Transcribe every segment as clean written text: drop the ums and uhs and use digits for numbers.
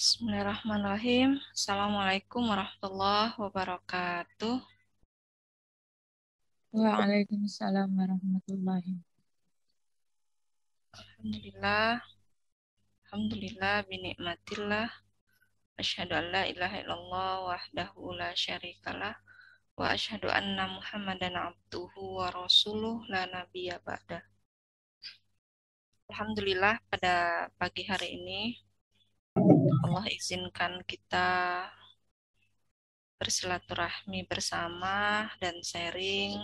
Bismillahirrahmanirrahim. Assalamualaikum warahmatullahi wabarakatuh. Waalaikumsalam warahmatullahi. Alhamdulillah binikmatillah. Asyhadu an la ilaha illallah wahdahu la syarikalah wa asyhadu anna Muhammadan abduhu wa rasuluh la nabiyya ba'da. Alhamdulillah pada pagi hari ini Allah izinkan kita bersilaturahmi bersama dan sharing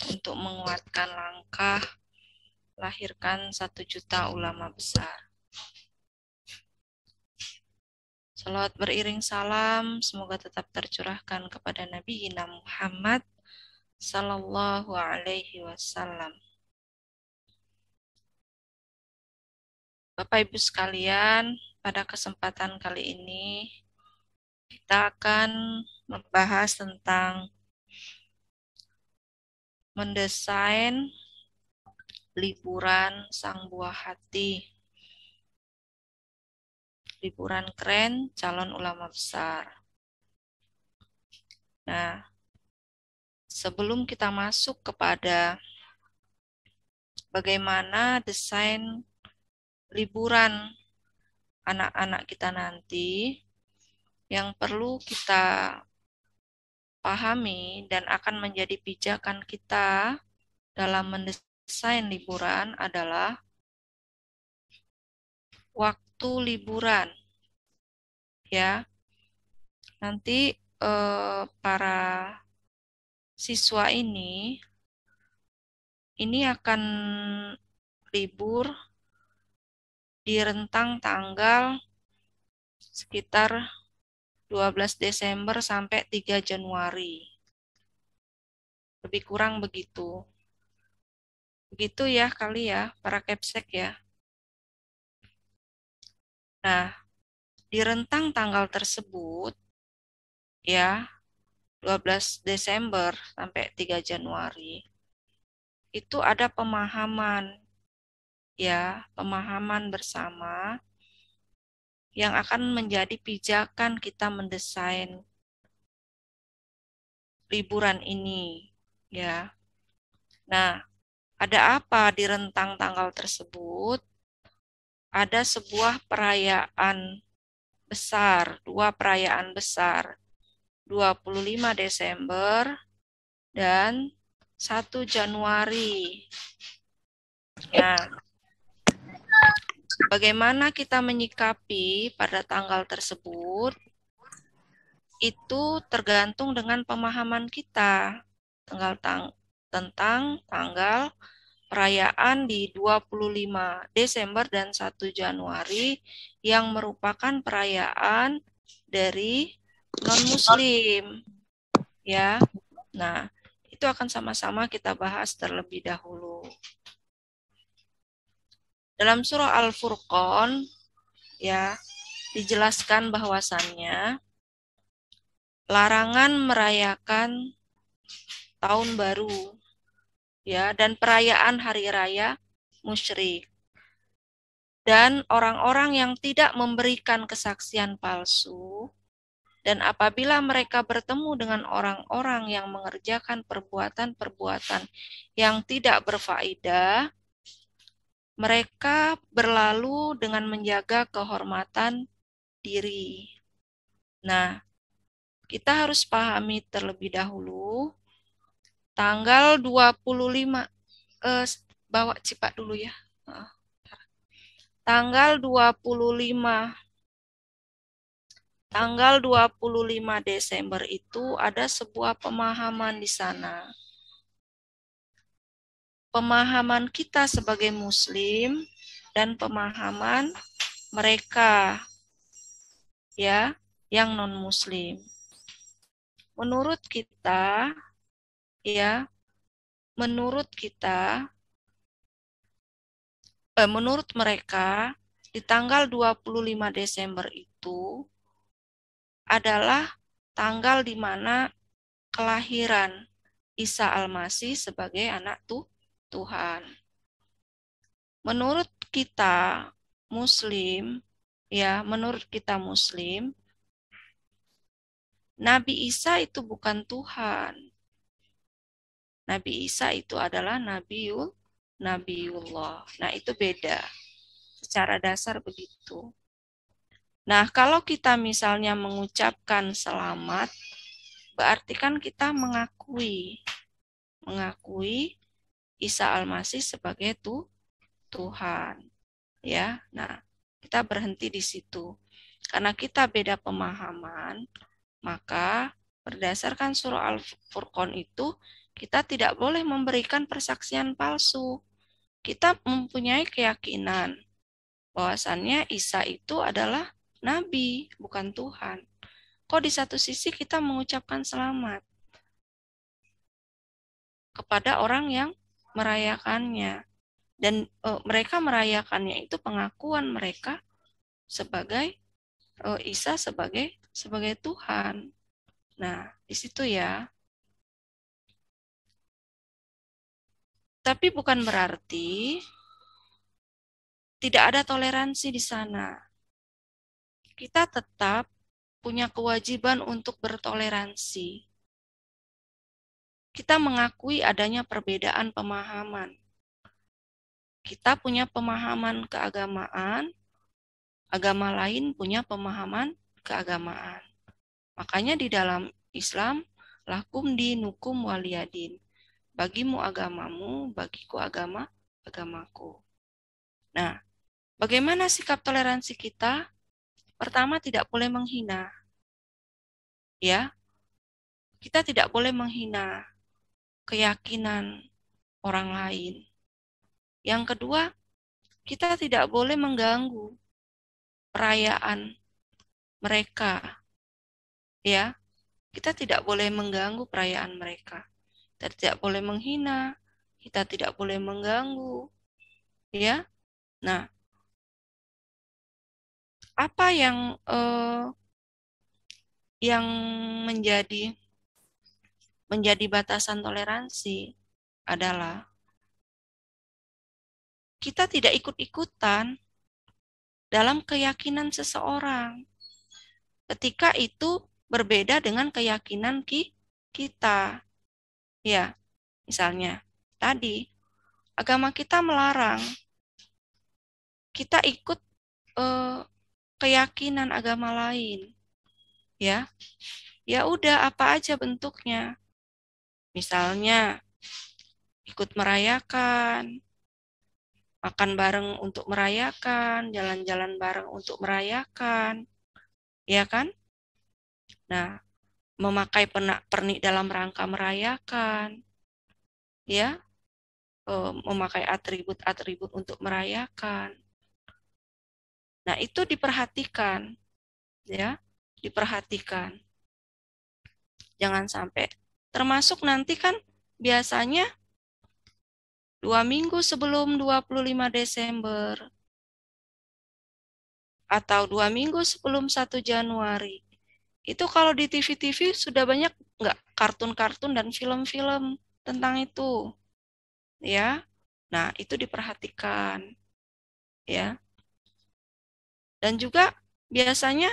untuk menguatkan langkah lahirkan 1 juta ulama besar. Salawat beriring salam semoga tetap tercurahkan kepada Nabi Muhammad sallallahu alaihi wasallam. Bapak Ibu sekalian, pada kesempatan kali ini kita akan membahas tentang mendesain liburan sang buah hati. Liburan keren calon ulama besar. Nah, sebelum kita masuk kepada bagaimana desain liburan anak-anak kita nanti, yang perlu kita pahami dan akan menjadi pijakan kita dalam mendesain liburan adalah waktu liburan. Ya, nanti para siswa ini akan libur di rentang tanggal sekitar 12 Desember sampai 3 Januari. Lebih kurang begitu. Begitu ya kali ya, para kepsek ya. Nah, di rentang tanggal tersebut, ya, 12 Desember sampai 3 Januari, itu ada pemahaman, ya, pemahaman bersama yang akan menjadi pijakan kita mendesain liburan ini, ya. Nah, ada apa di rentang tanggal tersebut? Ada sebuah perayaan besar, 2 perayaan besar, 25 Desember dan 1 Januari. Nah, bagaimana kita menyikapi pada tanggal tersebut? Itu tergantung dengan pemahaman kita tentang tanggal perayaan di 25 Desember dan 1 Januari yang merupakan perayaan dari non-muslim. Ya. Nah, itu akan sama-sama kita bahas terlebih dahulu. Dalam surah Al-Furqan, ya, dijelaskan bahwasannya larangan merayakan tahun baru, ya, dan perayaan hari raya musyrik. Dan orang-orang yang tidak memberikan kesaksian palsu, dan apabila mereka bertemu dengan orang-orang yang mengerjakan perbuatan-perbuatan yang tidak berfaedah, mereka berlalu dengan menjaga kehormatan diri. Nah, kita harus pahami terlebih dahulu tanggal 25, bawa cipak dulu ya. Tanggal 25 Desember itu ada sebuah pemahaman di sana. Pemahaman kita sebagai muslim dan pemahaman mereka, ya, yang non-muslim. Menurut kita, ya, menurut mereka di tanggal 25 Desember itu adalah tanggal di mana kelahiran Isa Al-Masih sebagai anak Tuhan. Menurut kita Muslim, ya menurut kita Muslim, Nabi Isa itu bukan Tuhan. Nabi Isa itu adalah Nabiullah. Nah, itu beda. Secara dasar begitu. Nah, kalau kita misalnya mengucapkan selamat, berarti kan kita mengakui Isa Al-Masih sebagai Tuhan. Ya, nah kita berhenti di situ. Karena kita beda pemahaman, maka berdasarkan surah Al-Furqan itu, kita tidak boleh memberikan persaksian palsu. Kita mempunyai keyakinan bahwasannya Isa itu adalah Nabi, bukan Tuhan. Kok di satu sisi kita mengucapkan selamat kepada orang yang merayakannya. Dan mereka merayakannya itu pengakuan mereka sebagai Isa sebagai Tuhan. Nah, di situ ya. Tapi bukan berarti tidak ada toleransi di sana. Kita tetap punya kewajiban untuk bertoleransi. Kita mengakui adanya perbedaan pemahaman. Kita punya pemahaman keagamaan, agama lain punya pemahaman keagamaan. Makanya di dalam Islam, lakum dinukum waliyadin. Bagimu agamamu, bagiku agamaku. Nah, bagaimana sikap toleransi kita? Pertama, tidak boleh menghina. Ya, kita tidak boleh menghina keyakinan orang lain. Yang kedua, kita tidak boleh mengganggu perayaan mereka. Ya, kita tidak boleh mengganggu perayaan mereka. Kita tidak boleh menghina, kita tidak boleh mengganggu. Ya, nah, apa yang menjadi batasan toleransi adalah kita tidak ikut-ikutan dalam keyakinan seseorang ketika itu berbeda dengan keyakinan kita. Ya, misalnya tadi agama kita melarang kita ikut keyakinan agama lain. Ya. Ya udah, apa aja bentuknya. Misalnya ikut merayakan, makan bareng untuk merayakan, jalan-jalan bareng untuk merayakan. Ya kan? Nah, memakai pernik dalam rangka merayakan. Ya. Memakai atribut-atribut untuk merayakan. Nah, itu diperhatikan. Ya, diperhatikan. Jangan sampai. Termasuk nanti kan biasanya 2 minggu sebelum 25 Desember atau 2 minggu sebelum 1 Januari. Itu kalau di TV-TV sudah banyak nggak kartun-kartun dan film-film tentang itu. Ya. Nah, itu diperhatikan. Ya. Dan juga biasanya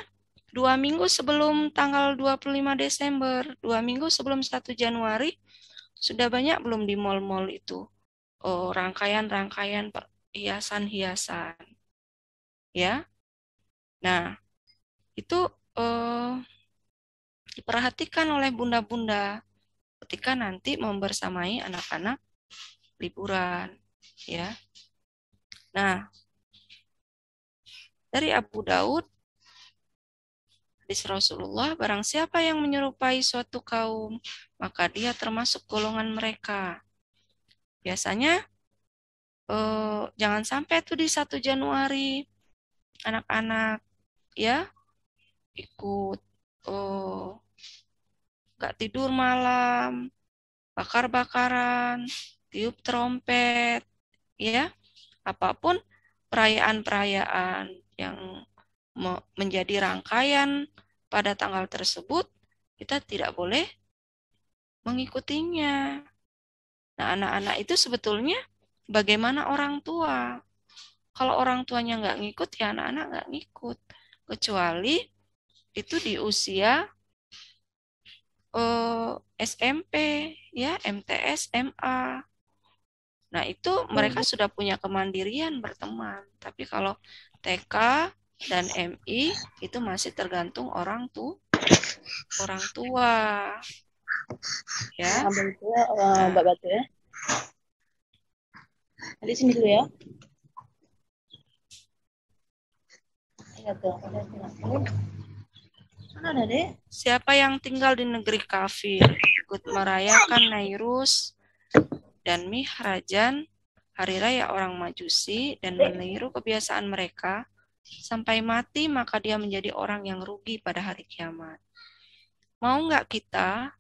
2 minggu sebelum tanggal 25 Desember, 2 minggu sebelum 1 Januari, sudah banyak belum di mal-mal itu rangkaian-rangkaian hiasan-hiasan. Ya. Nah, itu diperhatikan oleh bunda-bunda ketika nanti membersamai anak-anak liburan. Ya. Nah, dari Abu Daud, hadis Rasulullah, barang siapa yang menyerupai suatu kaum, maka dia termasuk golongan mereka. Biasanya jangan sampai tuh di 1 Januari anak-anak ya ikut nggak tidur malam, bakar-bakaran, tiup trompet, ya apapun perayaan-perayaan yang menjadi rangkaian pada tanggal tersebut, kita tidak boleh mengikutinya. Nah, anak-anak itu sebetulnya bagaimana orang tua? Kalau orang tuanya nggak ngikut, ya anak-anak nggak ngikut. Kecuali itu di usia SMP, ya MTS, MA. Nah, itu mereka sudah punya kemandirian berteman. Tapi kalau TK dan MI itu masih tergantung orang tua. Ya. Abang tua, Mbak Batu ya. Nanti sini dulu ya. Iya tuh, mana ada deh? Siapa yang tinggal di negeri kafir, ikut merayakan Nairus dan Mihrajan, hari raya orang Majusi, dan meniru kebiasaan mereka, sampai mati maka dia menjadi orang yang rugi pada hari kiamat. Mau nggak kita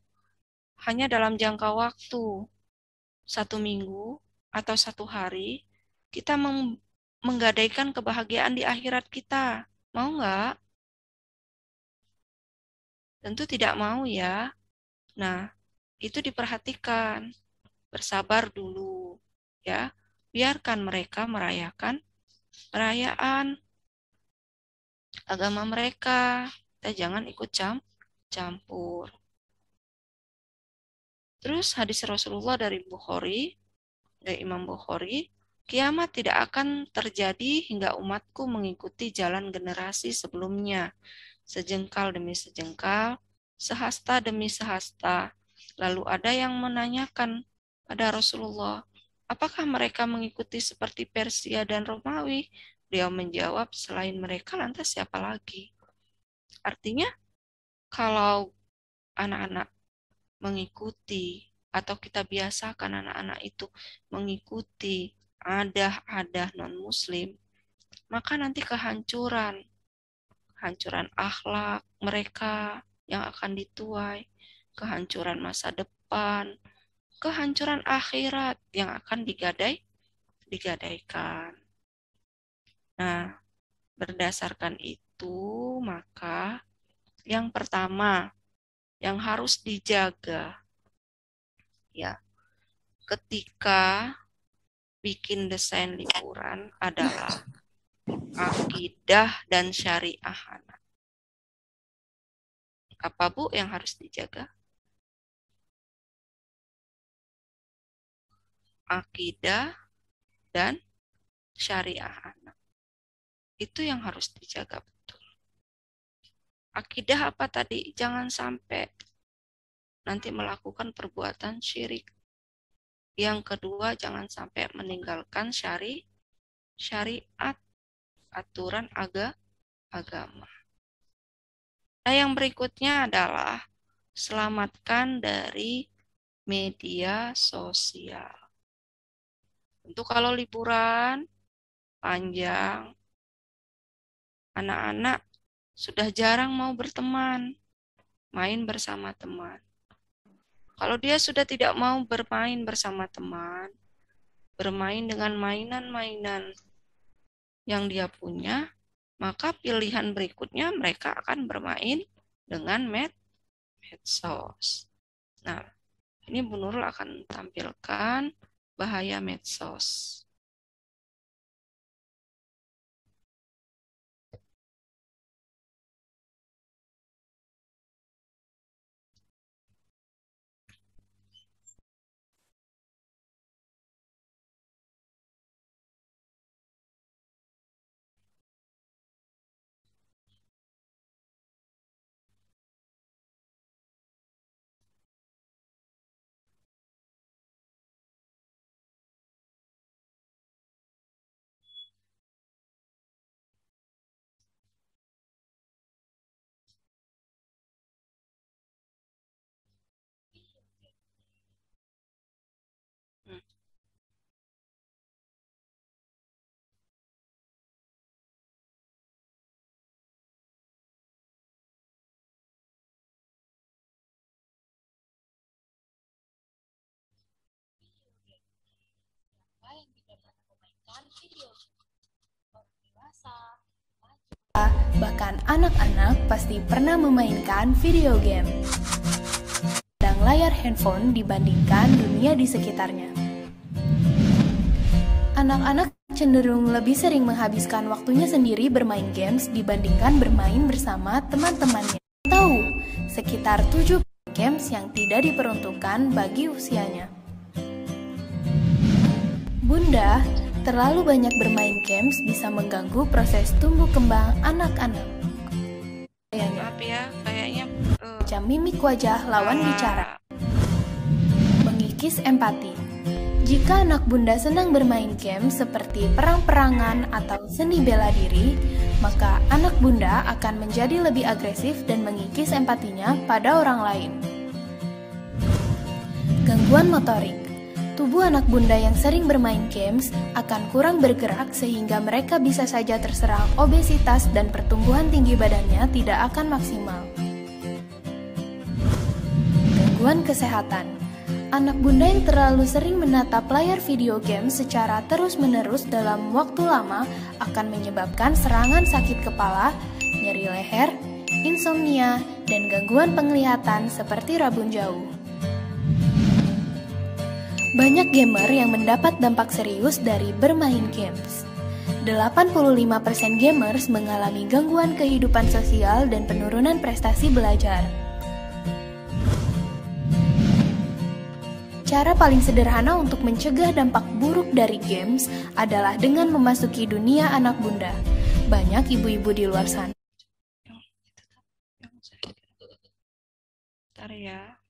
hanya dalam jangka waktu 1 minggu atau 1 hari, kita menggadaikan kebahagiaan di akhirat kita? Mau nggak? Tentu tidak mau ya. Nah, itu diperhatikan. Bersabar dulu, ya. Biarkan mereka merayakan perayaan agama mereka. Kita jangan ikut campur. Terus hadis Rasulullah dari Imam Bukhari, kiamat tidak akan terjadi hingga umatku mengikuti jalan generasi sebelumnya, sejengkal demi sejengkal, sehasta demi sehasta. Lalu ada yang menanyakan pada Rasulullah, apakah mereka mengikuti seperti Persia dan Romawi? Beliau menjawab, selain mereka lantas siapa lagi? Artinya, kalau anak-anak mengikuti atau kita biasakan anak-anak itu mengikuti adah-adah non-muslim, maka nanti kehancuran akhlak mereka yang akan dituai, kehancuran masa depan, kehancuran akhirat yang akan digadaikan. Nah, berdasarkan itu, maka yang pertama yang harus dijaga, ya, ketika bikin desain liburan adalah akidah dan syariah anak. Apa Bu yang harus dijaga? Akidah dan syariah anak. Itu yang harus dijaga betul. Akidah apa tadi? Jangan sampai nanti melakukan perbuatan syirik. Yang kedua, jangan sampai meninggalkan syariat, aturan agama. Nah, yang berikutnya adalah selamatkan dari media sosial. Tentu kalau liburan panjang, anak-anak sudah jarang mau berteman, main bersama teman. Kalau dia sudah tidak mau bermain bersama teman, bermain dengan mainan-mainan yang dia punya, maka pilihan berikutnya mereka akan bermain dengan medsos. Nah, ini Bu Nurul akan tampilkan bahaya medsos. Bahkan anak-anak pasti pernah memainkan video game dan layar handphone dibandingkan dunia di sekitarnya. Anak-anak cenderung lebih sering menghabiskan waktunya sendiri bermain games dibandingkan bermain bersama teman-temannya. Tahu, sekitar 7 games yang tidak diperuntukkan bagi usianya. Bunda, terlalu banyak bermain games bisa mengganggu proses tumbuh kembang anak-anak. Maaf ya, kayaknya Macam mimik wajah lawan bicara. Mengikis empati. Jika anak bunda senang bermain game seperti perang-perangan atau seni bela diri, maka anak bunda akan menjadi lebih agresif dan mengikis empatinya pada orang lain. Gangguan motorik. Tubuh anak bunda yang sering bermain games akan kurang bergerak sehingga mereka bisa saja terserang obesitas dan pertumbuhan tinggi badannya tidak akan maksimal. Gangguan kesehatan. Anak bunda yang terlalu sering menatap layar video game secara terus-menerus dalam waktu lama akan menyebabkan serangan sakit kepala, nyeri leher, insomnia, dan gangguan penglihatan seperti rabun jauh. Banyak gamer yang mendapat dampak serius dari bermain games. 85% gamers mengalami gangguan kehidupan sosial dan penurunan prestasi belajar. Cara paling sederhana untuk mencegah dampak buruk dari games adalah dengan memasuki dunia anak bunda. Banyak ibu-ibu di luar sana. Bentar ya.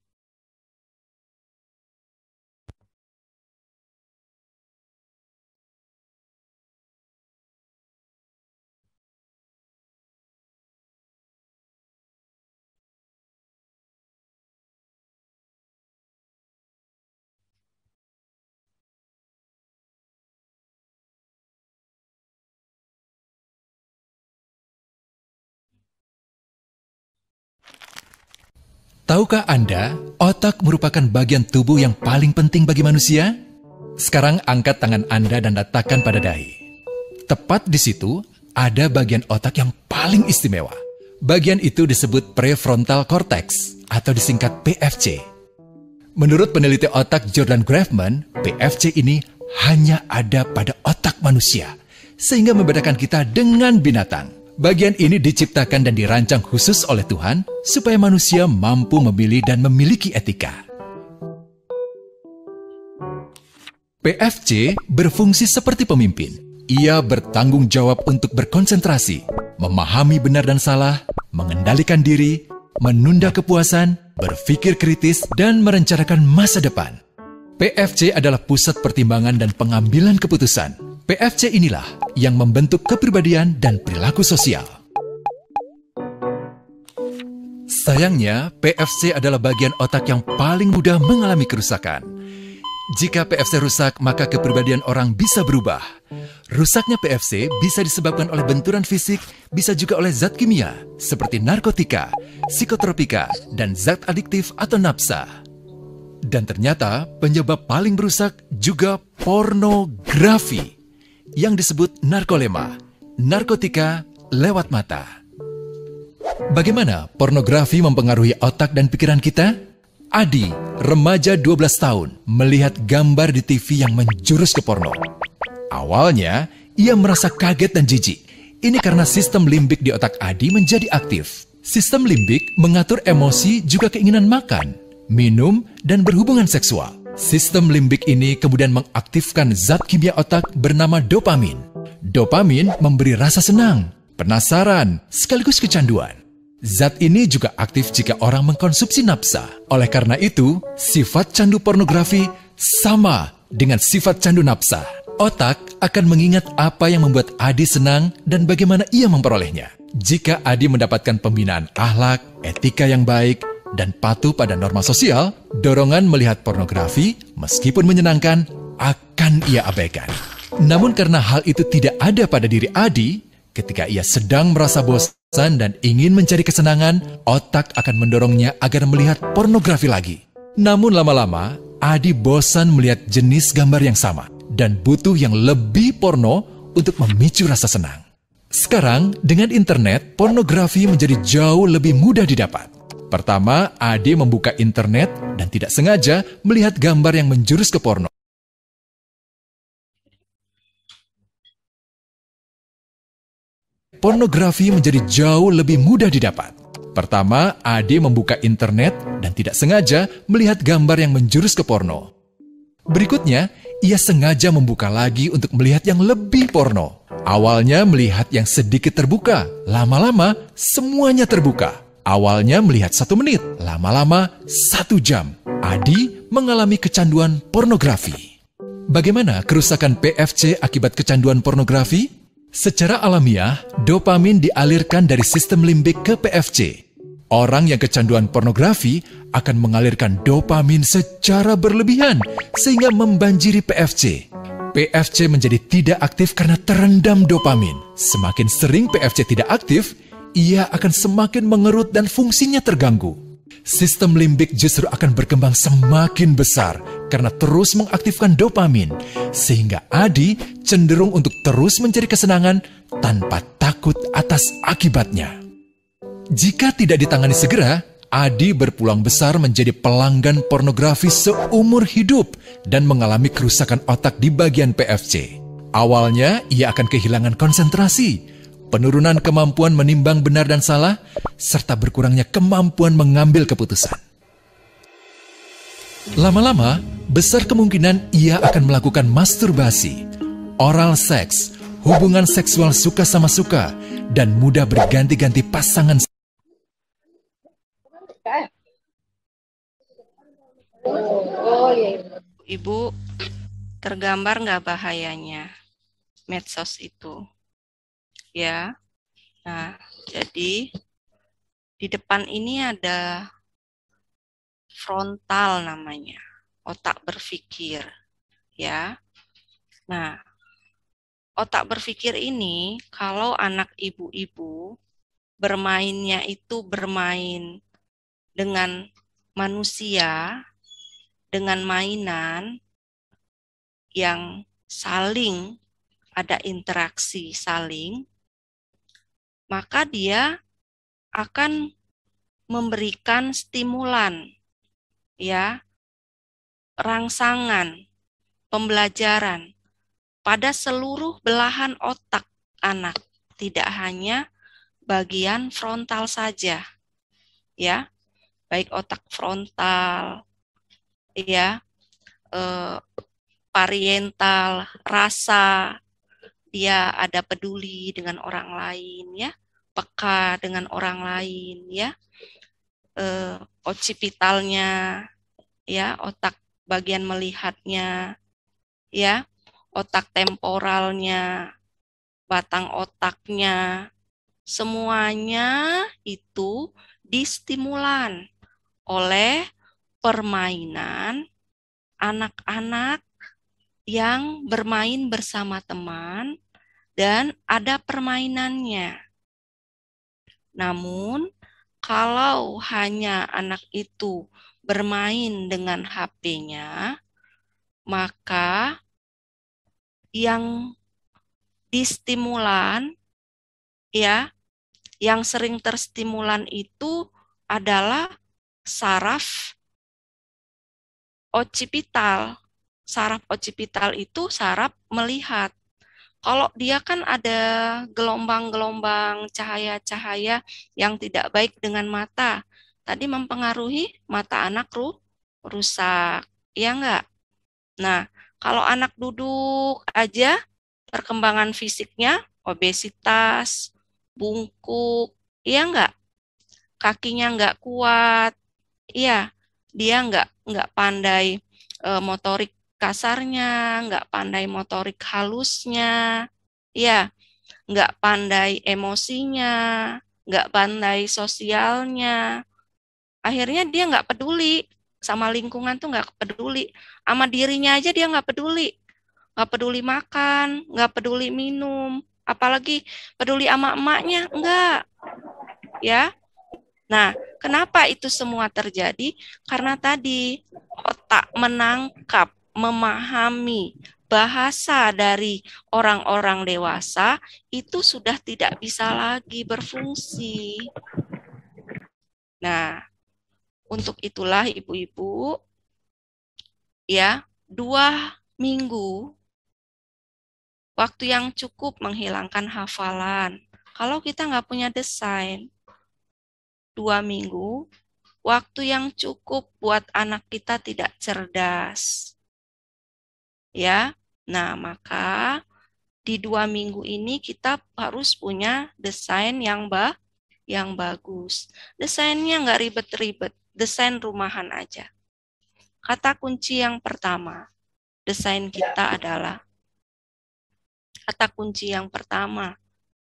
Tahukah Anda, otak merupakan bagian tubuh yang paling penting bagi manusia? Sekarang angkat tangan Anda dan letakkan pada dahi. Tepat di situ, ada bagian otak yang paling istimewa. Bagian itu disebut prefrontal cortex, atau disingkat PFC. Menurut peneliti otak Jordan Grafman, PFC ini hanya ada pada otak manusia, sehingga membedakan kita dengan binatang. Bagian ini diciptakan dan dirancang khusus oleh Tuhan supaya manusia mampu memilih dan memiliki etika. PFC berfungsi seperti pemimpin. Ia bertanggung jawab untuk berkonsentrasi, memahami benar dan salah, mengendalikan diri, menunda kepuasan, berpikir kritis, dan merencanakan masa depan. PFC adalah pusat pertimbangan dan pengambilan keputusan. PFC inilah yang membentuk kepribadian dan perilaku sosial. Sayangnya, PFC adalah bagian otak yang paling mudah mengalami kerusakan. Jika PFC rusak, maka kepribadian orang bisa berubah. Rusaknya PFC bisa disebabkan oleh benturan fisik, bisa juga oleh zat kimia, seperti narkotika, psikotropika, dan zat adiktif atau nafsa. Dan ternyata, penyebab paling merusak juga pornografi, yang disebut narkolema, narkotika lewat mata. Bagaimana pornografi mempengaruhi otak dan pikiran kita? Adi, remaja 12 tahun, melihat gambar di TV yang menjurus ke porno. Awalnya, ia merasa kaget dan jijik. Ini karena sistem limbik di otak Adi menjadi aktif. Sistem limbik mengatur emosi juga keinginan makan, minum, dan berhubungan seksual. Sistem limbik ini kemudian mengaktifkan zat kimia otak bernama dopamin. Dopamin memberi rasa senang, penasaran, sekaligus kecanduan. Zat ini juga aktif jika orang mengkonsumsi nafsa. Oleh karena itu, sifat candu pornografi sama dengan sifat candu nafsa. Otak akan mengingat apa yang membuat Adi senang dan bagaimana ia memperolehnya. Jika Adi mendapatkan pembinaan akhlak, etika yang baik, dan patuh pada norma sosial, dorongan melihat pornografi, meskipun menyenangkan, akan ia abaikan. Namun karena hal itu tidak ada pada diri Adi, ketika ia sedang merasa bosan dan ingin mencari kesenangan, otak akan mendorongnya agar melihat pornografi lagi. Namun lama-lama, Adi bosan melihat jenis gambar yang sama, dan butuh yang lebih porno untuk memicu rasa senang. Sekarang, dengan internet, pornografi menjadi jauh lebih mudah didapat. Pertama, Adi membuka internet dan tidak sengaja melihat gambar yang menjurus ke porno. pornografi menjadi jauh lebih mudah didapat. Pertama, Adi membuka internet dan tidak sengaja melihat gambar yang menjurus ke porno. Berikutnya, ia sengaja membuka lagi untuk melihat yang lebih porno. Awalnya melihat yang sedikit terbuka, lama-lama semuanya terbuka. Awalnya melihat 1 menit, lama-lama 1 jam. Adi mengalami kecanduan pornografi. Bagaimana kerusakan PFC akibat kecanduan pornografi? Secara alamiah, dopamin dialirkan dari sistem limbik ke PFC. Orang yang kecanduan pornografi akan mengalirkan dopamin secara berlebihan sehingga membanjiri PFC. PFC menjadi tidak aktif karena terendam dopamin. Semakin sering PFC tidak aktif, ia akan semakin mengerut dan fungsinya terganggu. Sistem limbik justru akan berkembang semakin besar karena terus mengaktifkan dopamin, sehingga Adi cenderung untuk terus mencari kesenangan tanpa takut atas akibatnya. Jika tidak ditangani segera, Adi berpeluang besar menjadi pelanggan pornografi seumur hidup dan mengalami kerusakan otak di bagian PFC. Awalnya, ia akan kehilangan konsentrasi, penurunan kemampuan menimbang benar dan salah, serta berkurangnya kemampuan mengambil keputusan. Lama-lama, besar kemungkinan ia akan melakukan masturbasi, oral seks, hubungan seksual suka sama suka, dan mudah berganti-ganti pasangan. Ibu, tergambar nggak bahayanya medsos itu? Ya, nah jadi di depan ini ada frontal namanya, otak berpikir, ya. Nah, otak berpikir ini kalau anak ibu-ibu bermainnya itu bermain dengan manusia, dengan mainan yang saling ada interaksi saling, maka dia akan memberikan stimulan, ya, rangsangan, pembelajaran pada seluruh belahan otak anak, tidak hanya bagian frontal saja, ya, baik otak frontal, ya, parietal, rasa, dia ada peduli dengan orang lain, ya, peka dengan orang lain, ya, occipitalnya, ya, otak bagian melihatnya, ya, otak temporalnya, batang otaknya, semuanya itu distimulan oleh permainan anak-anak yang bermain bersama teman dan ada permainannya. Namun, kalau hanya anak itu bermain dengan HP-nya, maka yang distimulan, ya, yang sering terstimulan itu adalah saraf occipital. Saraf occipital itu saraf melihat. Kalau dia kan ada gelombang-gelombang cahaya-cahaya yang tidak baik dengan mata. Tadi mempengaruhi mata anak rusak, ya enggak? Nah, kalau anak duduk aja, perkembangan fisiknya, obesitas, bungkuk, ya enggak? Kakinya enggak kuat, iya, dia enggak pandai motorik kasarnya, enggak pandai motorik halusnya, ya, enggak pandai emosinya, enggak pandai sosialnya. Akhirnya dia enggak peduli sama lingkungan tuh, enggak peduli. Sama dirinya aja dia enggak peduli. Enggak peduli makan, enggak peduli minum, apalagi peduli sama emaknya, enggak. Ya. Nah, kenapa itu semua terjadi? Karena tadi otak menangkap, memahami bahasa dari orang-orang dewasa itu sudah tidak bisa lagi berfungsi. Nah, untuk itulah ibu-ibu, ya, 2 minggu waktu yang cukup menghilangkan hafalan, Kalau kita nggak punya desain, 2 minggu, waktu yang cukup buat anak kita tidak cerdas. Ya, nah maka di 2 minggu ini kita harus punya desain yang bagus. Desainnya nggak ribet-ribet, desain rumahan aja. Kata kunci yang pertama, desain kita adalah, kata kunci yang pertama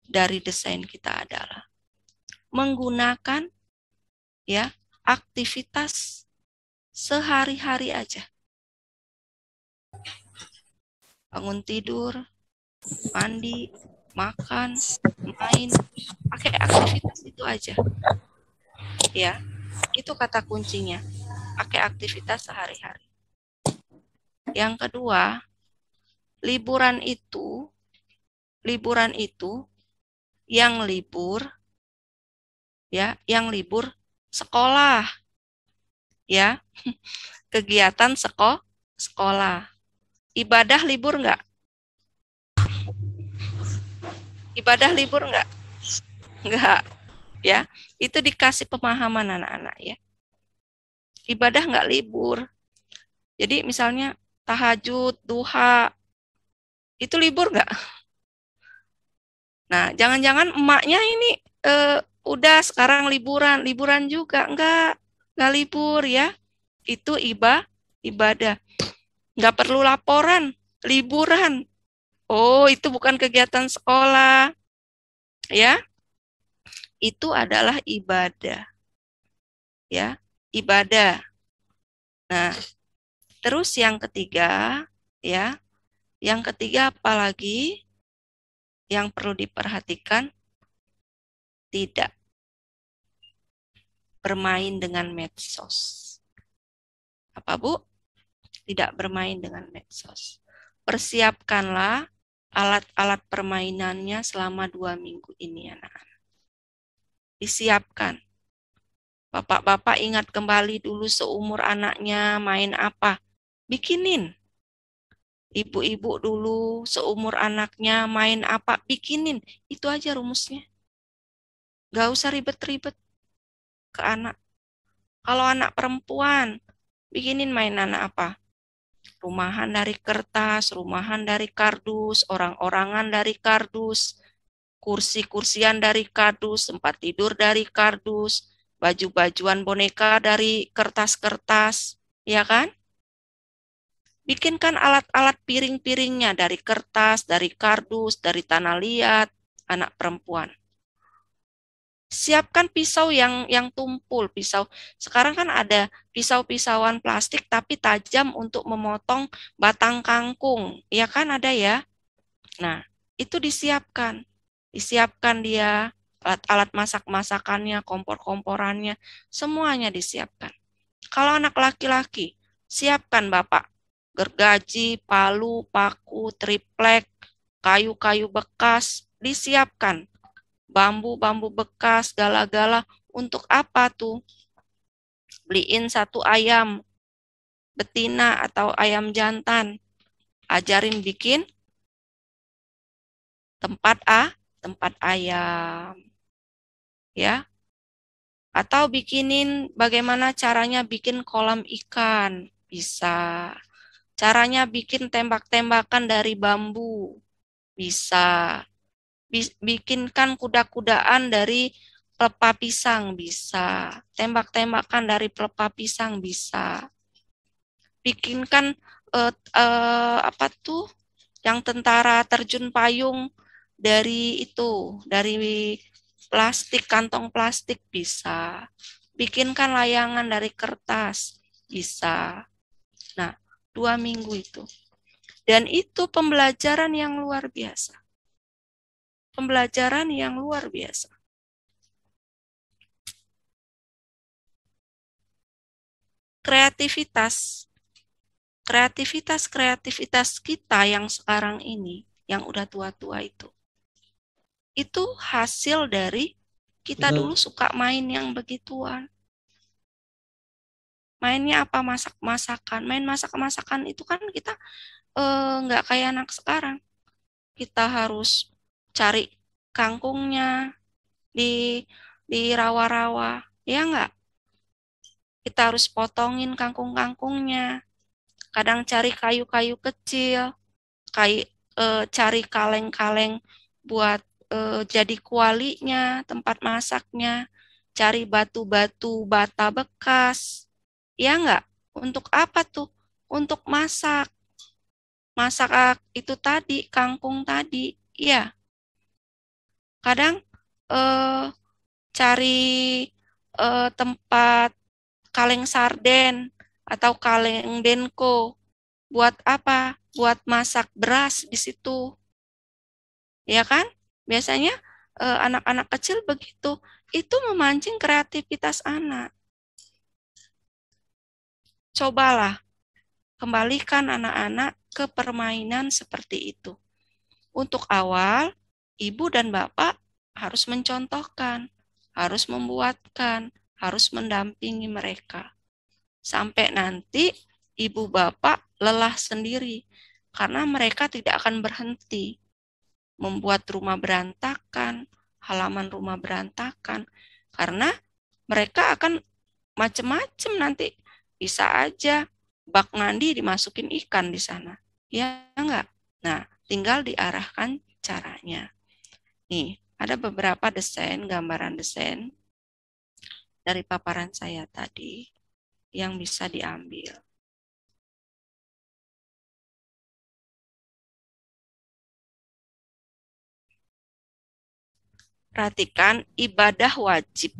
dari desain kita adalah menggunakan ya aktivitas sehari-hari aja. Bangun tidur, mandi, makan, main, pakai aktivitas itu aja. Ya, itu kata kuncinya. Pakai aktivitas sehari-hari. Yang kedua, liburan itu yang libur sekolah. Ya. Kegiatan sekolah. Ibadah libur enggak? Ibadah libur enggak? Enggak. Ya, itu dikasih pemahaman anak-anak ya. Ibadah enggak libur. Jadi misalnya tahajud, duha, itu libur enggak? Nah, jangan-jangan emaknya ini udah sekarang liburan juga, enggak libur ya. Itu ibadah. Enggak perlu laporan, liburan. Oh, itu bukan kegiatan sekolah. Ya. Itu adalah ibadah. Ya, ibadah. Nah, terus yang ketiga, ya. Yang ketiga apalagi yang perlu diperhatikan? Tidak bermain dengan medsos. Apa, Bu? Tidak bermain dengan medsos. Persiapkanlah alat-alat permainannya selama 2 minggu ini, anak-anak. Disiapkan. Bapak-bapak ingat kembali dulu seumur anaknya main apa? Bikinin. Ibu-ibu dulu seumur anaknya main apa? Bikinin. Itu aja rumusnya. Gak usah ribet-ribet ke anak. Kalau anak perempuan, bikinin mainan apa? Rumahan dari kertas, rumahan dari kardus, orang-orangan dari kardus, kursi-kursian dari kardus, tempat tidur dari kardus, baju-bajuan boneka dari kertas-kertas, ya kan? Bikinkan alat-alat piring-piringnya dari kertas, dari kardus, dari tanah liat, anak perempuan. Siapkan pisau yang tumpul, pisau. Sekarang kan ada pisau-pisauan plastik tapi tajam untuk memotong batang kangkung. Ya kan ada ya? Nah, itu disiapkan. Disiapkan dia, alat-alat masak-masakannya, kompor-komporannya, semuanya disiapkan. Kalau anak laki-laki, siapkan Bapak. Gergaji, palu, paku, triplek, kayu-kayu bekas, disiapkan. Bambu-bambu bekas, gala-gala, untuk apa tuh? Beliin 1 ayam betina atau ayam jantan. Ajarin bikin tempat ayam. Ya. Atau bikinin bagaimana caranya bikin kolam ikan. Bisa. Caranya bikin tembak-tembakan dari bambu. Bisa. Bikinkan kuda-kudaan dari pelepah pisang, bisa. Tembak-tembakan dari pelepah pisang, bisa. Bikinkan apa tuh yang tentara terjun payung dari itu, dari plastik, kantong plastik, bisa. Bikinkan layangan dari kertas, bisa. Nah, 2 minggu itu. Dan itu pembelajaran yang luar biasa. Pembelajaran yang luar biasa. Kreativitas kita yang sekarang ini, yang udah tua-tua itu hasil dari kita dulu suka main yang begituan. Mainnya apa? Masak-masakan. Main masak-masakan itu kan kita nggak kayak anak sekarang. Kita harus cari kangkungnya, di rawa-rawa, ya enggak? Kita harus potongin kangkung-kangkungnya. Kadang cari kayu-kayu kecil, cari kaleng-kaleng buat jadi kualinya, tempat masaknya, cari batu-batu bata bekas, ya enggak? Untuk apa tuh? Untuk masak. Masak itu tadi, kangkung tadi, ya. Kadang cari tempat kaleng sarden atau kaleng denko. Buat apa? Buat masak beras di situ. Ya kan? Biasanya anak-anak kecil begitu. Itu memancing kreativitas anak. Cobalah kembalikan anak-anak ke permainan seperti itu. Untuk awal, ibu dan bapak harus mencontohkan, harus membuatkan, harus mendampingi mereka. Sampai nanti ibu bapak lelah sendiri, karena mereka tidak akan berhenti membuat rumah berantakan, halaman rumah berantakan, karena mereka akan macam-macam nanti. Bisa aja bak mandi dimasukin ikan di sana. Ya enggak? Nah, tinggal diarahkan caranya. Nih, ada beberapa desain, gambaran desain dari paparan saya tadi yang bisa diambil. Perhatikan ibadah wajib.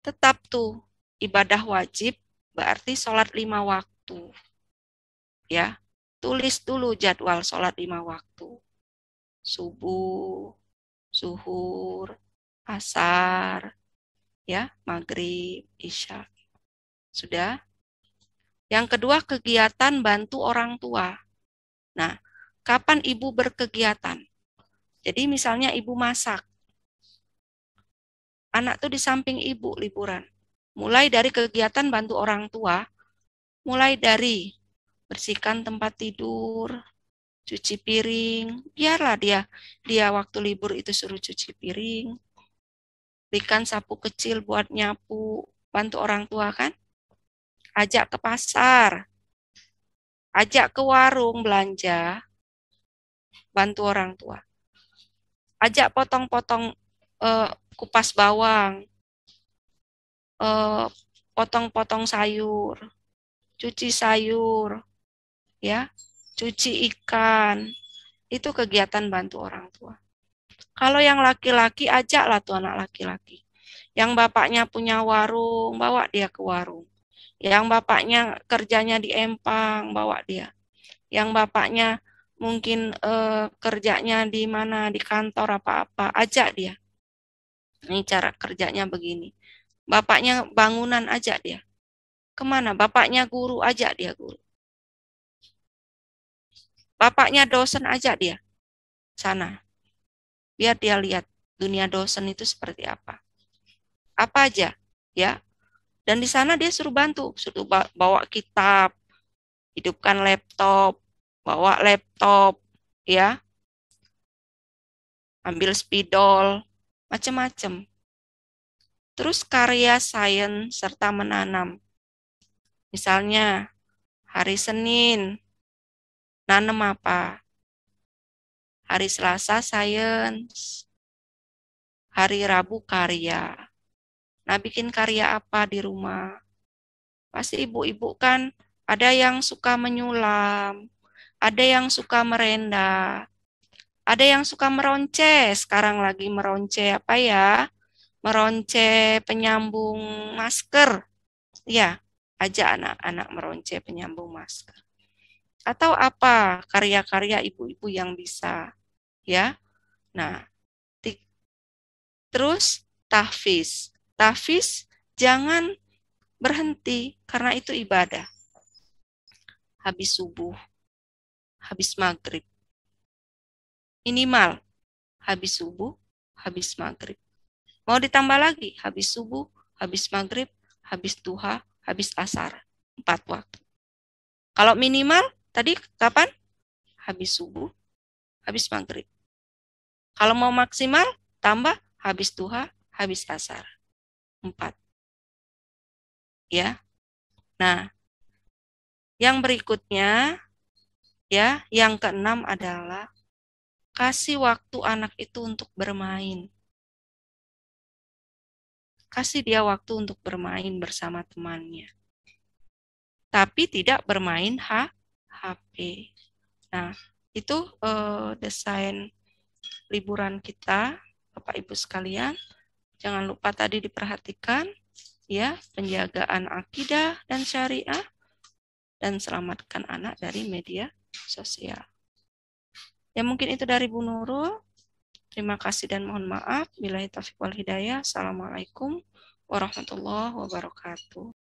Tetap tuh, ibadah wajib berarti sholat 5 waktu. Ya, tulis dulu jadwal sholat 5 waktu. Subuh, zuhur, asar, ya, maghrib, isya. Sudah? Yang kedua, kegiatan bantu orang tua. Nah, kapan ibu berkegiatan? Jadi misalnya ibu masak. Anak tuh di samping ibu liburan. Mulai dari kegiatan bantu orang tua, mulai dari bersihkan tempat tidur, cuci piring, biarlah dia waktu libur itu suruh cuci piring, berikan sapu kecil buat nyapu, bantu orang tua kan, ajak ke pasar, ajak ke warung belanja, bantu orang tua, ajak potong-potong kupas bawang, potong-potong sayur, cuci sayur, ya, cuci ikan, itu kegiatan bantu orang tua. Kalau yang laki-laki, ajaklah tuh anak laki-laki. Yang bapaknya punya warung, bawa dia ke warung. Yang bapaknya kerjanya di empang, bawa dia. Yang bapaknya mungkin kerjanya di mana, di kantor apa-apa, ajak dia. Ini cara kerjanya begini. Bapaknya bangunan, ajak dia. Kemana? Bapaknya guru, ajak dia guru. Bapaknya dosen, ajak dia sana. Biar dia lihat dunia dosen itu seperti apa. Apa aja, ya. Dan di sana dia suruh bantu, suruh bawa kitab, hidupkan laptop, bawa laptop, ya. Ambil spidol, macam-macam. Terus karya sains serta menanam. Misalnya hari Senin, nanam apa? Hari Selasa sains, hari Rabu karya. Nah, bikin karya apa di rumah? Pasti ibu-ibu kan ada yang suka menyulam, ada yang suka merenda, ada yang suka meronce. Sekarang lagi meronce apa ya? Meronce penyambung masker. Ya, ajak anak-anak meronce penyambung masker. Atau apa karya-karya ibu-ibu yang bisa, ya. Nah, terus tahfiz. Tahfiz jangan berhenti karena itu ibadah. Habis subuh, habis maghrib. Minimal habis subuh, habis maghrib. Mau ditambah lagi, habis subuh, habis maghrib, habis duha, habis asar. 4 waktu. Kalau minimal, tadi kapan? Habis subuh, habis maghrib. Kalau mau maksimal, tambah habis duha, habis asar. 4. Ya. Nah, yang berikutnya, ya, yang keenam adalah kasih waktu anak itu untuk bermain. Kasih dia waktu untuk bermain bersama temannya. Tapi tidak bermain HP. Nah, itu desain liburan kita, Bapak Ibu sekalian. Jangan lupa tadi diperhatikan, ya, penjagaan akidah dan syariah, dan selamatkan anak dari media sosial. Ya, mungkin itu dari Bu Nurul. Terima kasih dan mohon maaf. Billahi taufiq wal hidayah. Assalamualaikum warahmatullahi wabarakatuh.